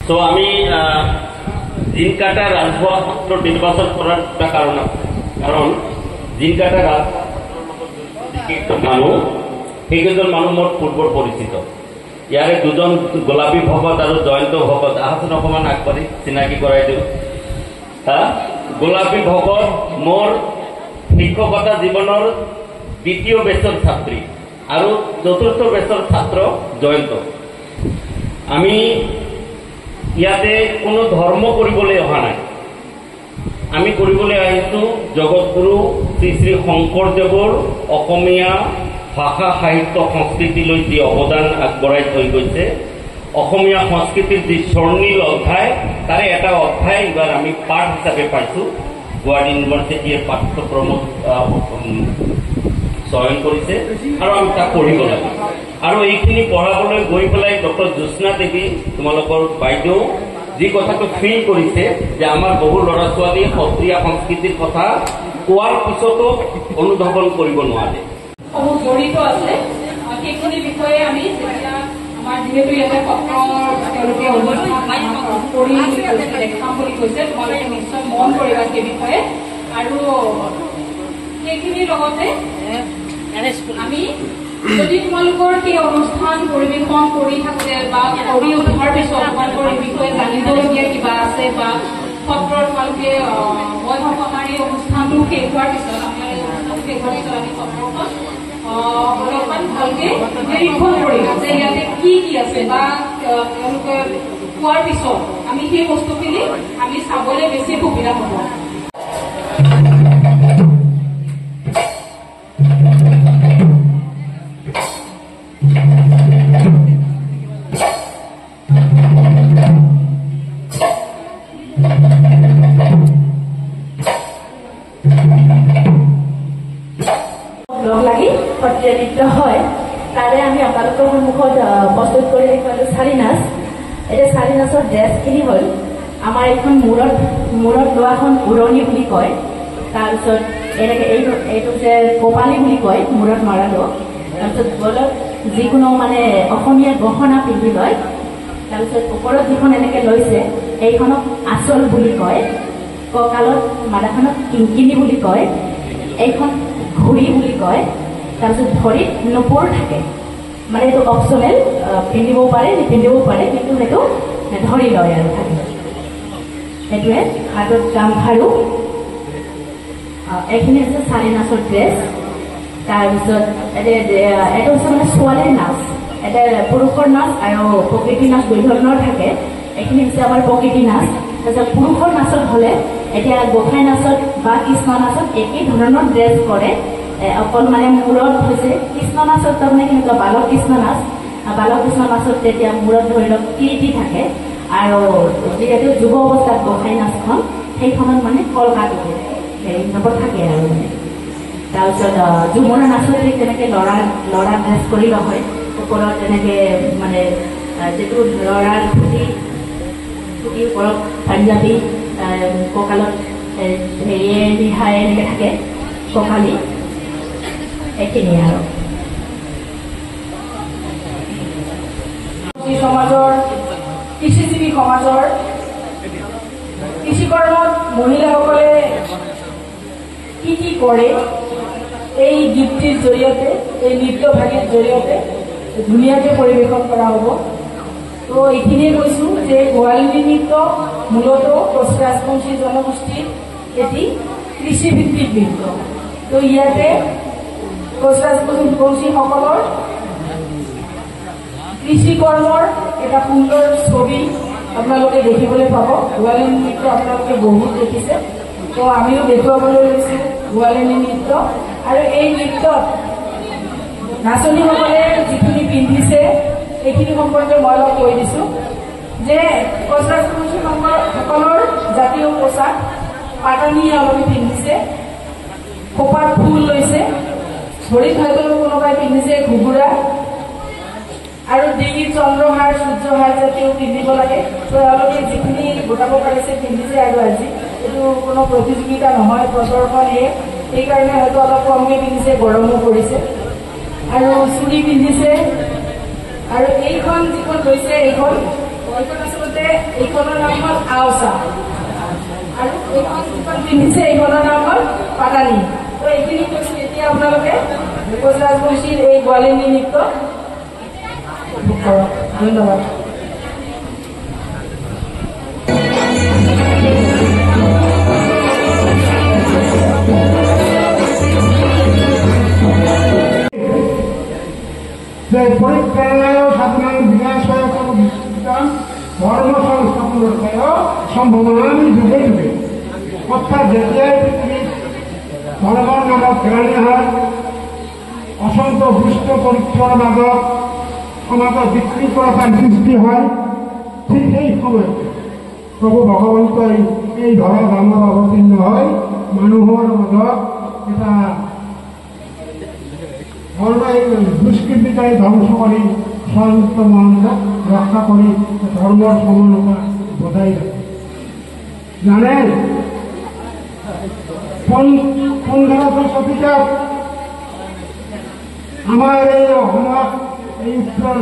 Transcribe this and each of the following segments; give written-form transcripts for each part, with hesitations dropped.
তো আমি জিনকাটা ৰাজভুয়া সূত্ৰ নিৰ্বাচন কৰাৰ একটা কাৰণ আছে, কাৰণ জিনকাটা মানুষ সেইকেইজন মানুহ মোৰ পূৰ্বৰ পৰিচিত। ইয়াৰে দুজন গোলাপী ভকত আৰু জয়ন্ত ভকত আহচোন অকণমান আগবাঢ়ি চিনাকি কৰাই দিওঁ। গোলাপী ভকত মোৰ শিক্ষকতা জীৱনৰ দ্বিতীয় বেচৰ ছাত্ৰী আৰু চতুৰ্থ বেচৰ ছাত্ৰ জয়ন্ত। আমি ইয়াতে কোনো ধৰ্ম কৰিবলৈ অহা নাই, আমি কৰিবলৈ আহিছোঁ জগতগুৰু শ্ৰী শ্ৰী শংকৰদেৱৰ অসমীয়া ভাষা সাহিত্য সংস্কৃতিলৈ যি অৱদান আগবঢ়াই থৈ গৈছে, অসমীয়া সংস্কৃতিৰ যি স্বৰ্ণীল অধ্যায় তাৰে এটা অধ্যায় এইবাৰ আমি পাঠ হিচাপে পাইছোঁ। গুৱাহাটী ইউনিভাৰ্চিটিয়ে পাঠ্যক্ৰমত চয়ন কৰিছে আৰু আমি তাক পঢ়িব লাগে। আৰু এইখিনি পঢ়াবলৈ গৈ পেলাই ডক্টৰ জ্যোৎস্না দেৱী তোমালোকৰ বাইদেউ যি কথাটো ফিল কৰিছে যে আমাৰ বহু ল'ৰা ছোৱালীয়ে সত্ৰীয়া সংস্কৃতিৰ কথা কোৱাৰ পিছতো অনুধাৱন কৰিব নোৱাৰে, জড়িত আছে। সেইখিনি বিষয়ে আমি আমাৰ যিহেতু ইয়াতে সত্ৰৰ তেওঁলোকে কৰি দেখাম বুলি কৈছে, তোমালোকে নিশ্চয় মন কৰিবা সেই বিষয়ে। আৰু সেইখিনিৰ লগতে আমি যদি তোমালোকৰ সেই অনুষ্ঠান পৰিৱেশন কৰি থাকে বা কৰি উঠাৰ পিছত তোমালোকৰ এই বিষয়ে জানিবলগীয়া কিবা আছে বা সত্ৰৰ তোমালোকে মই ভাবো আমাৰ এই অনুষ্ঠানটো শেষ হোৱাৰ পিছত আমি সত্ৰখন অলপমান ভালকে নিৰীক্ষণ কৰিম যে ইয়াতে কি কি আছে বা তেওঁলোকে কোৱাৰ পিছত আমি সেই বস্তুখিনি আমি চাবলৈ বেছি সুবিধা হ'ব। সত্ৰীয়া নৃত্য হয়, তাৰে আমি আপোনালোকৰ সন্মুখত প্ৰস্তুত কৰি দেখুৱালো চাৰি নাচ। এতিয়া চাৰি নাচৰ ড্ৰেছখিনি হ'ল আমাৰ এইখন মূৰত লোৱাখন উৰণি বুলি কয়, তাৰপিছত এনেকে এইটো যে কপালি বুলি কয় মূৰত মৰাটো, তাৰপিছত গলত যিকোনো মানে অসমীয়া গহনা পিন্ধি লয়, তাৰপিছত ওপৰত যিখন এনেকে লৈছে এইখনক আঁচল বুলি কয়, কঁকালত মালাখনক কিংকিনি বুলি কয়, এইখন ঘূৰি বুলি কয়, তাৰপিছত ভৰিত নুপুৰ থাকে, মানে এইটো অপচনেল, পিন্ধিবও পাৰে নিপিন্ধিবও পাৰে, কিন্তু সেইটো ধৰি লয় আৰু থাকিব। সেইটোৱে হাতত গামখাৰু। এইখিনি হৈছে চাৰি নাচৰ ড্ৰেছ। তাৰপিছত এইটো হৈছে মানে ছোৱালীৰ নাচ, এটা পুৰুষৰ নাচ আৰু প্ৰকৃতি নাচ দুই ধৰণৰ থাকে। এইখিনি হৈছে আমাৰ প্ৰকৃতি নাচ। তাৰপিছত পুৰুষৰ নাচত হ'লে এতিয়া গোসাঁই নাচত বা কৃষ্ণ নাচত একেই ধৰণৰ ড্ৰেছ কৰে, অকল মানে মূৰত হৈছে কৃষ্ণ নাচত তাৰমানে কেনেকুৱা বালক কৃষ্ণ নাচ, বালক কৃষ্ণ নাচত তেতিয়া মূৰত ধৰি লওক কীৰ্তি থাকে, আৰু যিহেতু যুৱ অৱস্থাত গোসাঁই নাচখন সেইখনত মানে কলকাটো হেৰি হিচাপত থাকে আৰু মানে। তাৰপিছত ঝুমুৰা নাচত ঠিক তেনেকৈ ল'ৰা ড্ৰেছ কৰি লোৱা হয়, ওপৰত তেনেকৈ মানে যিটো ল'ৰাৰ খুটিৰ ওপৰত পাঞ্জাবী, কঁকালত হেৰিয়ে ৰিহাই এনেকৈ থাকে কঁকালি, এইখিনিয়ে আৰু। সমাজৰ কৃষিজীৱী সমাজৰ কৃষিকৰ্মত মহিলাসকলে কি কি কৰে এই গীতটিৰ জৰিয়তে, এই নৃত্যভাগীৰ জৰিয়তে ধুনীয়াকৈ পৰিৱেশন কৰা হ'ব। তো এইখিনিয়ে কৈছোঁ যে গোৱালিনী নৃত্য মূলতঃ কোচ ৰাজবংশী জনগোষ্ঠীৰ এটি কৃষিভিত্তিক নৃত্য। তো ইয়াতে কোচ ৰাজবংশীসকলৰ কৃষি কৰ্মৰ এটা সুন্দৰ ছবি আপোনালোকে দেখিবলৈ পাব। গোৱালিনী নৃত্য আপোনালোকে বহুত দেখিছে, তো আমিও দেখুৱাবলৈ লৈছোঁ গোৱালিনী নৃত্য। আৰু এই নৃত্যত নাচনীসকলে যিখিনি পিন্ধিছে এইখিনি সম্পৰ্কে মই অলপ কৈ দিছোঁ যে কোচ ৰাজবংশীসকলৰ জাতীয় পোচাক পাতনি অলপি পিন্ধিছে, খোপাত ফুল লৈছে, ভৰিত হয়তো কোনোবাই পিন্ধিছে ঘুগুৰা, আৰু ডিঙিত চন্দ্ৰহাৰ সূৰ্যহাৰ জাতীয় পিন্ধিব লাগে। তো এওঁলোকে যিখিনি গোটাব পাৰিছে পিন্ধিছে, আৰু আজি এইটো কোনো প্ৰতিযোগিতা নহয়, প্ৰদৰ্শনে, সেইকাৰণে হয়তো অলপ কমকৈ পিন্ধিছে, গৰমো পৰিছে। আৰু চুৰি পিন্ধিছে, আৰু এইখন যিখন লৈছে এইখন আচলতে পিছতে এইখনৰ নাম হ'ল আওচা আৰু এইখন যিখন পিন্ধিছে এইখনৰ নাম হ'ল পাতানি। তো এইখিনি কৈছো। এতিয়া আপোনালোকে কোচ ৰাজবংশীৰ এই গোৱালিনী নৃত্য কৰক। ধন্যবাদ। পৰিত্ৰাণায় সাধনায় বিনাশায় ধৰ্ম সংস্থাপনেৰ সম্ভাবনামি যুগে যুগে। অৰ্থাৎ যেতিয়াই পৃথিবীৰ ধৰ্মৰ নামত গ্লানি হয়, অসংখ্য দুষ্ট চৰিত্ৰৰ মাজত সমাজত বিশৃংখলতাৰ সৃষ্টি হয়, ঠিক সেই সময়ত প্ৰভু ভগৱন্তই এই ধৰা ধামত অৱতীৰ্ণ হয় মানুহৰ মাজত এটা দুষ্কৃতিকাৰী ধ্বংস কৰি স্বতন্ত্ৰ মহানক ৰক্ষা কৰি ধৰ্মৰ সমানতা বজাই ৰাখে। জানে 1500 শতিকাত আমাৰ এই অসমত এই উত্তৰ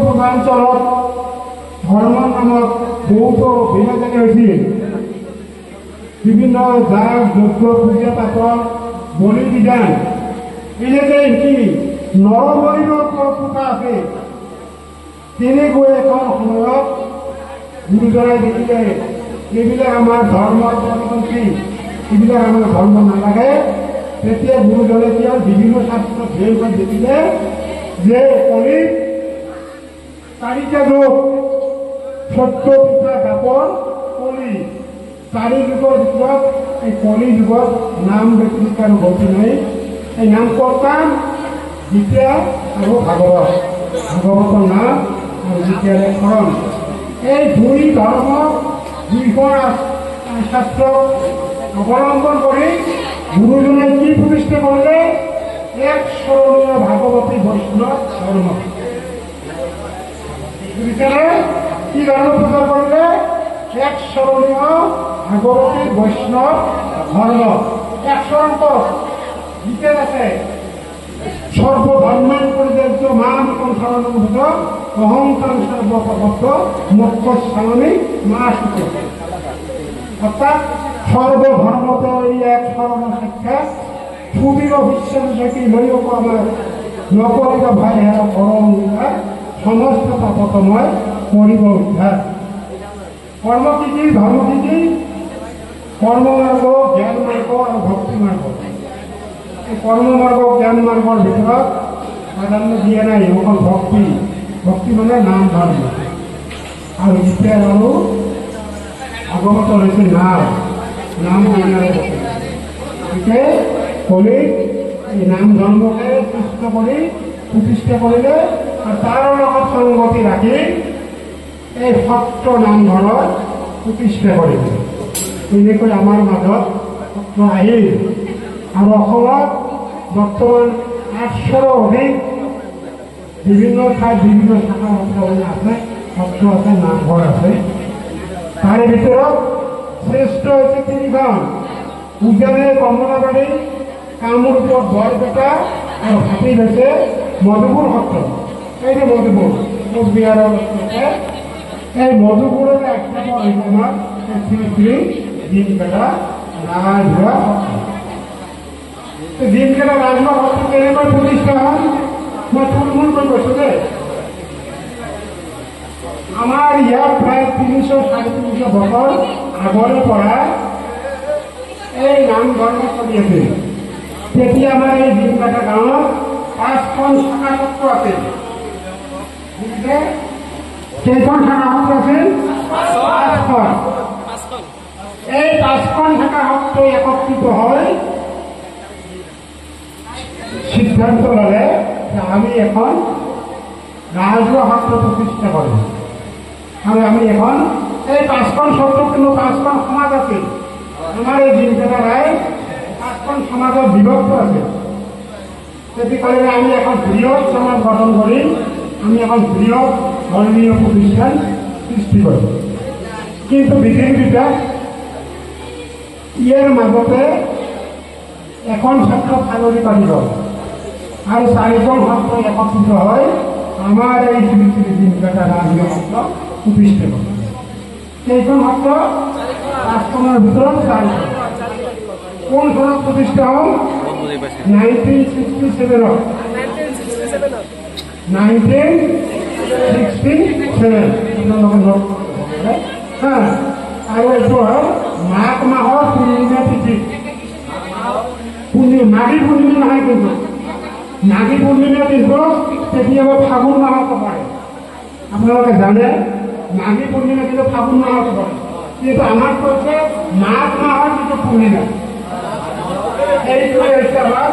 পূৰ্বাঞ্চলত ধৰ্মৰ নামত বহুতো বিভাজনী হৈছিল। বিভিন্ন যাগ যজ্ঞ পূজা পাতল বলি বিধান এনেকে কি নৰবলিৰ প্ৰথা আছে। তেনেকৈ এখন সময়ত গুৰুজনাই দেখিলে এইবিলাক আমাৰ ধৰ্মৰ প্ৰতিপন্থী, এইবিলাক আমাৰ ধৰ্ম নালাগে। তেতিয়া গুৰুজনে কি হ'ল বিভিন্ন শাস্ত্ৰ ধ্যান কৰি দেখিলে যে কলিত 4টা যুগ সত্য পিতা দাপৰ কলি 4 যুগৰ ভিতৰত এই কলি যুগত নাম ব্যতিৰিক্ত আৰু গতি নাই। এই নাম কৰ্তাম গীতা আৰু ভাগৱত, ভাগৱতৰ নাম আৰু গীতাৰ শৰণ। এই দুই ধৰ্ম দুইখন শাস্ত্ৰ অৱলম্বন কৰি গুৰুজনে কি প্ৰতিষ্ঠা কৰিলে? এক স্মৰণীয় ভাগৱতী বৈষ্ণৱ ধৰ্ম। গুৰুজনে কি ধৰ্ম প্ৰচাৰ কৰিলে? এক স্মৰণীয় ভাগৱতী বৈষ্ণৱ ধৰ্ম। এক স্মৰণ গীতাত আছে সর্বধর্মের পরিচালিত মান শরণভূত অহংকার সর্বপ্রবদ্ধ মোক্ষ স্বামী মা সুখ। অর্থাৎ সর্বধর্মতে এই এক স্মরণ সাক্ষাৎ সুদীর বিশ্বাস থেকে লইক আমার নকরিব ভাই হের করম উদ্ধার সমস্ত পাপতময় করিব উদ্ধার। কর্ম কি কি? ধর্ম কি কি? কর্মমার্গ, জ্ঞান মার্গ আর ভক্তি মার্গ। কর্মমার্গ জ্ঞান মাৰ্গৰ ভিতৰত প্ৰাধান্য দিয়া নাই, অকল ভক্তি। ভক্তি মানে নাম ধৰ্ম আৰু গীতা আৰু ভাগৱত হৈছে নাম গতিকে কলি এই নাম ধৰ্মকে প্ৰতিষ্ঠা কৰিলে আৰু তাৰ লগত সংগতি ৰাখি এই সত্ৰ নামঘৰত প্ৰতিষ্ঠা কৰিলে। তেনেকৈ আমাৰ মাজত সত্ৰ আহিল আৰু অসমত বৰ্তমান 800ৰো অধিক বিভিন্ন ঠাইত বিভিন্ন শাখা আছে, সত্ৰ আছে, নামঘৰ আছে। তাৰে ভিতৰত শ্ৰেষ্ঠ হৈছে 3খন: উজানি, কমলাবাৰী, কামৰূপত বৰপেটা আৰু হাতীত হৈছে মধুপুৰ সত্ৰ। এই যে মধুপুৰ কোচবিহাৰৰ এই মধুপুৰৰ এক নম্বৰ হৈছে আমাৰ শ্ৰী শ্ৰী দিনকেটা ৰাজহুৱা সত্ৰ। দিনকেটা ৰাজহুৱা সত্ৰ কেনেকৈ প্ৰতিষ্ঠা হ'ল মই থুলমূল কৰি কৈছো যে আমাৰ ইয়াত প্ৰায় 300-350 বছৰ আগৰে পৰা এই নাম ধৰ্ম চলি আছিল। তেতিয়া আমাৰ এই দিনকেটা গাঁৱত 5খন শাখা সত্ৰ আছিল। কেইখন শাখা সত্ৰ আছিল? 5খন। এই 5খন শাখা সত্ৰ একত্ৰিত হৈ সিদ্ধান্ত ললে যে আমি এখন ৰাজহুৱা সত্ৰ প্ৰতিষ্ঠা কৰিম। আৰু আমি এখন এই 5খন সত্ৰ, কিন্তু 5খন সমাজ আছিল। আমাৰ এই দিনকেটা ৰায় 5খন সমাজত বিভক্ত আছিল। তেতিয়াহ'লে আমি এখন বৃহৎ সমাজ গঠন কৰিম, আমি এখন বৃহৎ ধৰ্মীয় প্ৰতিষ্ঠান সৃষ্টি কৰিম। কিন্তু বিধিৰ বিধান ইয়াৰ মাজতে এখন ছাত্ৰ ফালৰি পাতি গ'ল আৰু 4খন সত্ৰ একত্ৰিত হৈ আমাৰ এই শ্ৰী শ্ৰী দিনকেটা ৰাজহুৱা সত্ৰ প্ৰতিষ্ঠা কৰে। কেইখন সত্ৰ? 5খনৰ ভিতৰত 4খন। কোন চনত প্ৰতিষ্ঠা হ'ল? 1967। 1967 আৰু এইটো হ'ল মাঘ মাহৰ পূৰ্ণিমা তিথি। মাঘী পূৰ্ণিমা নহয়, কিন্তু মাঘী পূৰ্ণিমা কিন্তু কেতিয়াবা ফাগুন মাহত পৰে। আপোনালোকে জানে মাঘী পূৰ্ণিমা কিন্তু ফাগুন মাহত পৰে, কিন্তু আমাৰ কৈছে মাঘ মাহৰ যিটো পূৰ্ণিমা, এইটোৱে হৈছে আমাৰ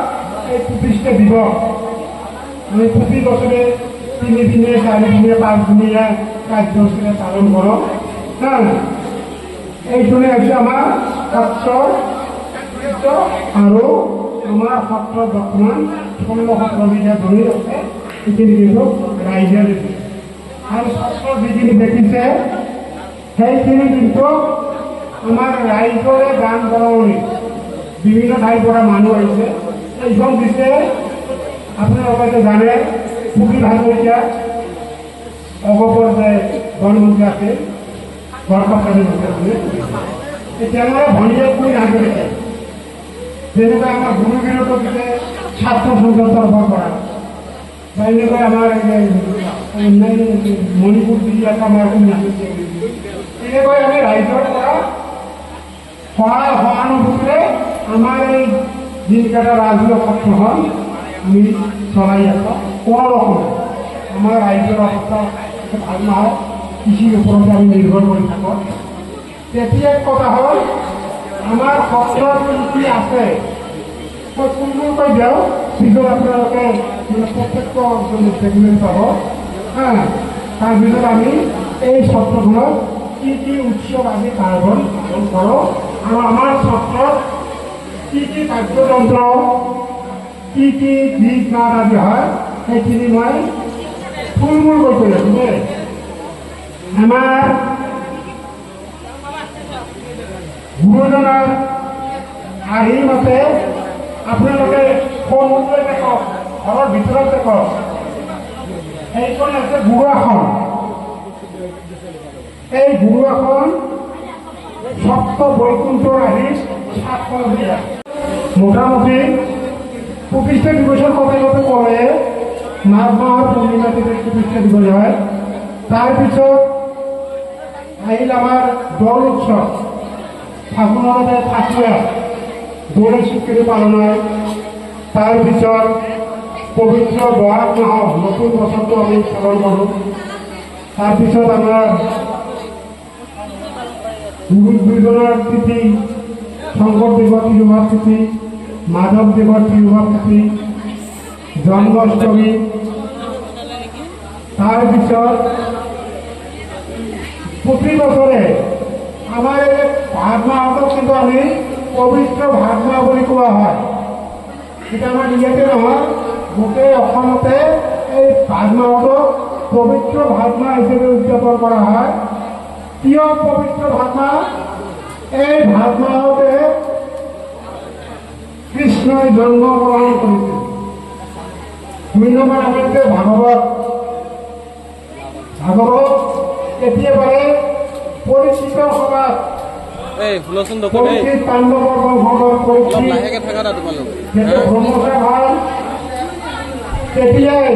এই প্ৰতিষ্ঠা দিৱস। আমি প্ৰতি বছৰে 3 দিনে 4 দিনে 5 দিনীয়া কাৰ্যসূচীৰে পালন কৰোঁ। এইটোৱে হৈছে আমাৰ সত্ৰৰ আৰু আমাৰ সত্ৰত বৰ্তমান 16 সত্ৰবিধা ধৰি আছে। সেইখিনি কিন্তু ৰাইজে দিছে আৰু সত্ৰৰ যিখিনি দেখিছে সেইখিনি কিন্তু আমাৰ ৰাইজৰে গান বৰঙণি। বিভিন্ন ঠাইৰ পৰা মানুহ আহিছে। এইখন দিছে আপোনালোকে জানে পুতলি হাজৰিকা অগপৰ যে গণমন্ত্ৰী আছে, বৰপাত্ৰী তেওঁলোকে ভনীয়ে পুতলি হাজৰিকা, যেনেকৈ আমাৰ গুৰুগিৰতো দিছে ছাত্ৰ সংঘৰ তৰফৰ পৰা, বা এনেকৈ আমাৰ মণিপুৰ জিলাত আমাৰ এনেকৈ আমি ৰাইজৰ পৰা সহায় সহানুভূতিৰে আমাৰ এই যিকেইটা ৰাজহুৱা সত্ৰখন আমি চলাই আছোঁ। কোনো ৰকমে আমাৰ ৰাইজৰ অৱস্থা ভাল নহয়, কৃষিৰ ওপৰতে আমি নিৰ্ভৰ কৰি থাকোঁ। তেতিয়া কথা হ'ল আমাৰ সত্ৰত কি আছে মই কোনকৈ দিওঁ, পিছত আপোনালোকে প্ৰত্যক্ষ চেগমেণ্ট পাব। তাৰপিছত আমি এই সত্ৰখনত কি উৎসৱ আদি পাৰ্বণ পালন কৰোঁ আৰু আমাৰ সত্ৰত কি কাৰ্যতন্ত্ৰ, কি গীত নাট আদি হয়, সেইখিনি মই থুলমূল কৈ আছোঁ দেই। আমাৰ গুৰুজনাৰ আহি মতে আপোনালোকে সন্মুখতে দেখক, ঘৰৰ ভিতৰত দেখক, এইখন আছে গুৰু আসন। এই গুৰু আসন সপ্ত বৈকুণ্ঠৰ আহি 7খন দিয়া। মোটামুটি প্ৰতিষ্ঠা দিৱসৰ কথা ক'লে মাঘ মাহৰ পূৰ্ণিমা তিথিত প্ৰতিষ্ঠা দিৱস হয়। তাৰপিছত আহিল আমাৰ দৌল উৎসৱ, ফাগুনতে ফাকুয়া দৌল স্বীকৃতি পালন হয়। তাৰপিছত পবিত্ৰ বহাগ মাহৰ নতুন বছৰটো আমি পালন কৰোঁ। তাৰপিছত আমাৰ গুৰু দুজনৰ তিথি, শংকৰদেৱৰ তিৰুভাৱ তিথি, মাধৱদেৱৰ তিৰুভাৱ তিথি, জন্মাষ্টমী। তাৰপিছত প্ৰতি বছৰে আমাৰ এই ভাদ মাহতক কিন্তু আমি পবিত্ৰ ভাদ মাহ বুলি কোৱা হয়। এতিয়া আমাৰ ইয়াতে নহয়, গোটেই অসমতে এই ভাদ মাহতক পবিত্ৰ ভাদ মাহ হিচাপে উদযাপন কৰা হয়। কিয় পবিত্ৰ ভাদ মাহ? এই ভাদ মাহতে কৃষ্ণই জন্মগ্ৰহণ কৰিছিল। 2 নম্বৰ আমাকে ভাগৱত একেবাৰে পৰিচিত সভাত পাণ্ডৱৰ বংশধৰ ব্ৰহ্মচাৰ ভাল তেতিয়াই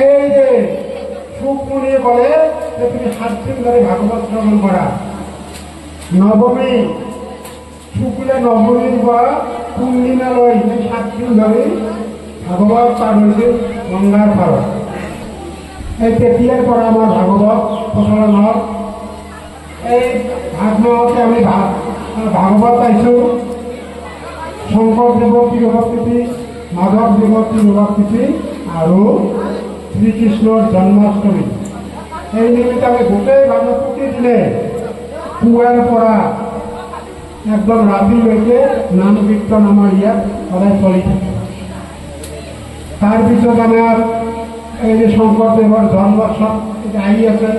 এই যে সুকমুনিয়ে ক'লে যে তুমি 7 দিন ধৰি ভাগৱত শ্ৰৱণ কৰা। নৱমী শুক্লা নৱমীৰ পৰা পূৰ্ণিমালৈ 7 দিন ধৰি ভাগৱত পাঠ হৈছিল গংগাৰ পাৰত। এই তেতিয়াৰ পৰা আমাৰ ভাগৱত প্ৰচলন হ'ল। এই ভাদ মাহতে আমি ভাগৱত পাইছোঁ। শংকৰদেৱৰ তিৰুভাৱ তিথি, মাধৱদেৱৰ তিৰুভাৱ তিথি আৰু শ্ৰীকৃষ্ণৰ জন্মাষ্টমী। এই নিমিত্তে আমি গোটেই ভাগৱত প্ৰতিদিনে পুৱাৰ পৰা একদম ৰাতিলৈকে নাম কীৰ্তন আমাৰ ইয়াত সদায় চলি থাকে। তাৰপিছত আমাৰ এই যে শংকৰদেৱৰ জন্মোৎসৱ আহি আছে,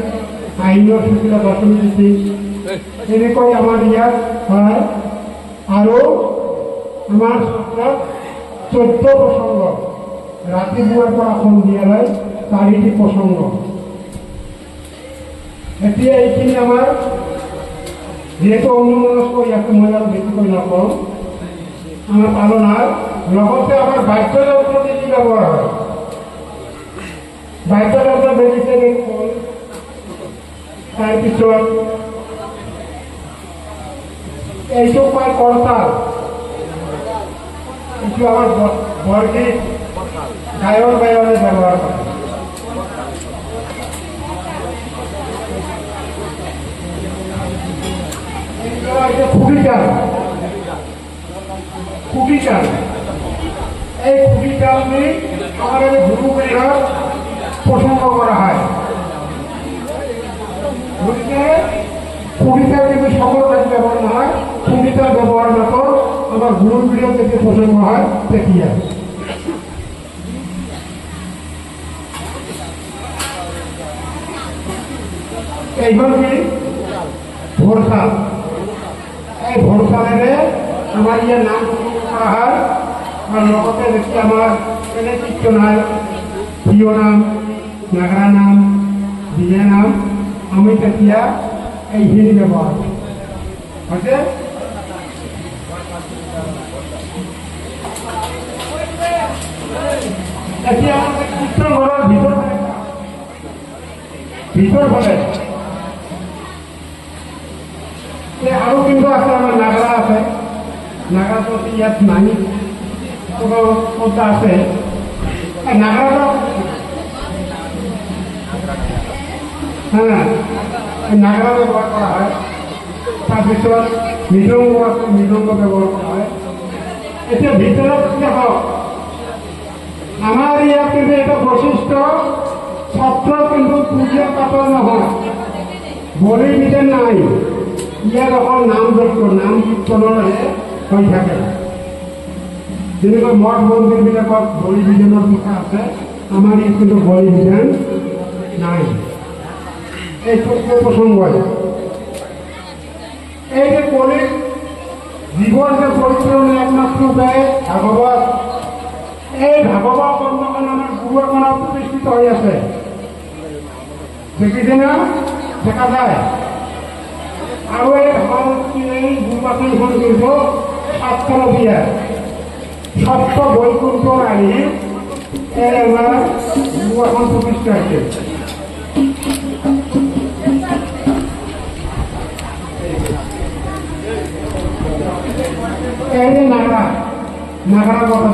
আহিনৰ শুক্লা দশমী তিথি, এনেকৈ আমাৰ ইয়াত হয়। আৰু আমাৰ সত্ৰত 14 প্ৰসংগ, ৰাতিপুৱাৰ পৰা সন্ধিয়ালৈ 4টি প্ৰসংগ। এতিয়া এইখিনি আমাৰ যেহেতু অনুমোদন ইয়াতে মই আৰু বেছিকৈ নকওঁ আমাৰ পালনাৰ লগতে আমাৰ বাদ্যযন্ত্ৰ কি ব্যৱহাৰ হয় বাদ্যযন্ত্ৰ বেছিছে তাৰপিছত এইটো কয় কৰতাল এইটো আমাৰ বৰগীত গায়ক গায়নে ব্যৱহাৰ কৰে খুঁটিতাল খুঁটিতাল এই খুঁটিতাল নিয়ে আমাদের গুরুগুলির প্রসঙ্গ করা হয় গতিকে খুঁটিতাল কিন্তু সকল কাজে ব্যবহার না হয় খুঁটিতাল ব্যবহার না তো আমার গুরুগুলির থেকে প্রসঙ্গ হয় তেতিয়া এইবার কি ভোরতাল এই ভোরতালেরে আমার ইয়ার নাম করা হয় আর লগতে দেখি আমার এনে কীর্তনার প্রিয় নাম নাগরা নাম বিজয় নাম আমি তেতিয়া এইখিনি ব্যবহার হয়েছে এতিয়া আমাদের কীর্তন ঘরের ভিতর ফলে আৰু কিন্তু আছে আমাৰ নাগৰা আছে নাগৰাটো ইয়াত নামি কোনো কথা আছে নাগৰাটো নাগৰা ব্যৱহাৰ কৰা হয় তাৰপিছত মৃদংগ আছে মৃদংগ ব্যৱহাৰ কৰা হয় এতিয়া ভিতৰত দেখক আমাৰ ইয়াত কিন্তু এটা বৈশিষ্ট্য ছাত্ৰ কিন্তু পূজা পাতল নহয় বলি বিধান নাই ইয়াৰ অকল নাম যজ্ঞ নাম কীৰ্তনৰে হৈ থাকে যেনেকৈ মঠ মন্দিৰবিলাকত বলি বিধানৰ কথা আছে আমাৰ ইয়াত কিন্তু বলি বিধান নাই এইটো প্ৰসংগ এই যে কলি জীৱৰ যে পৰিচালনা একমাত্ৰ উপায় ভাগৱত এই ভাগৱত গ্ৰন্থখন আমাৰ গুৰু এখনত প্ৰতিষ্ঠিত হৈ আছে দেখিছেনে দেখা যায় আৰু এই গুৰুপাঠনখন কিন্তু সপ্তমীয়া সপ্ত বৈকুণ্ঠৰ আহি আমাৰ গুৰু এখন প্ৰতিষ্ঠা হৈছে এই যে নাগৰা নাগৰা কথা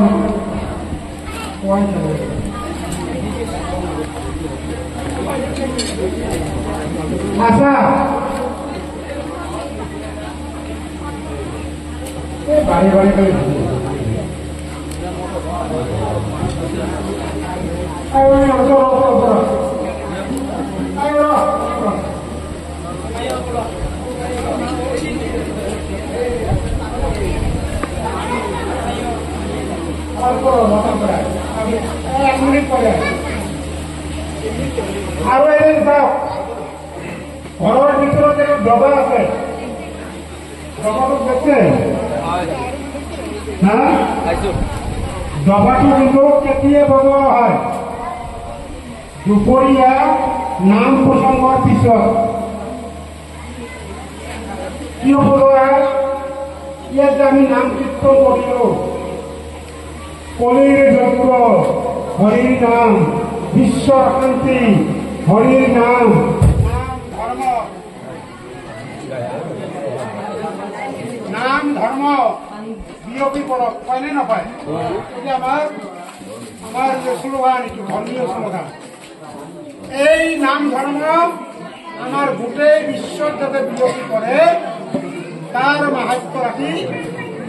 আচ্ছা বাড়ি বাড়ি কৰে এক মিনিট পৰে আৰু এদিন চাওক ঘৰৰ ভিতৰত এটা ডবা আছে ডবাটো দেখছে ডবাটো কিন্তু কেতিয়া বজোৱা হয় দুপৰীয়া নাম প্ৰসংগৰ পিছত কিয় বজোৱা ইয়াত আমি নাম কীৰ্তন কৰিলো কলিৰ যজ্ঞ হৰিৰ নাম বিশ্বৰ শান্তি হৰিৰ নাম ধৰ্ম নাম ধৰ্ম বিয়পি পৰক হয়নে নকয় এতিয়া আমাৰ শ্লোগান এইটো ধৰ্মীয় শ্লোগান এই নাম ধৰ্ম আমাৰ গোটেই বিশ্বত যাতে বিয়পি পৰে তাৰ মাহাত্ম্য ৰাখি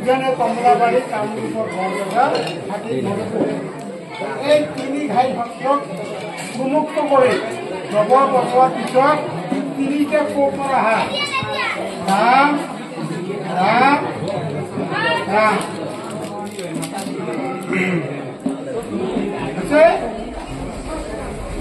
যেনে কমলাবাৰী কামৰূপৰ বৰপেটা থাকি এই তিনি ঘাই সত্ৰক উন্মুক্ত কৰি ডবৰ বচোৱাৰ পিছত তিনিটা কোপৰ আহা ৰাম ৰাম ৰাম আছে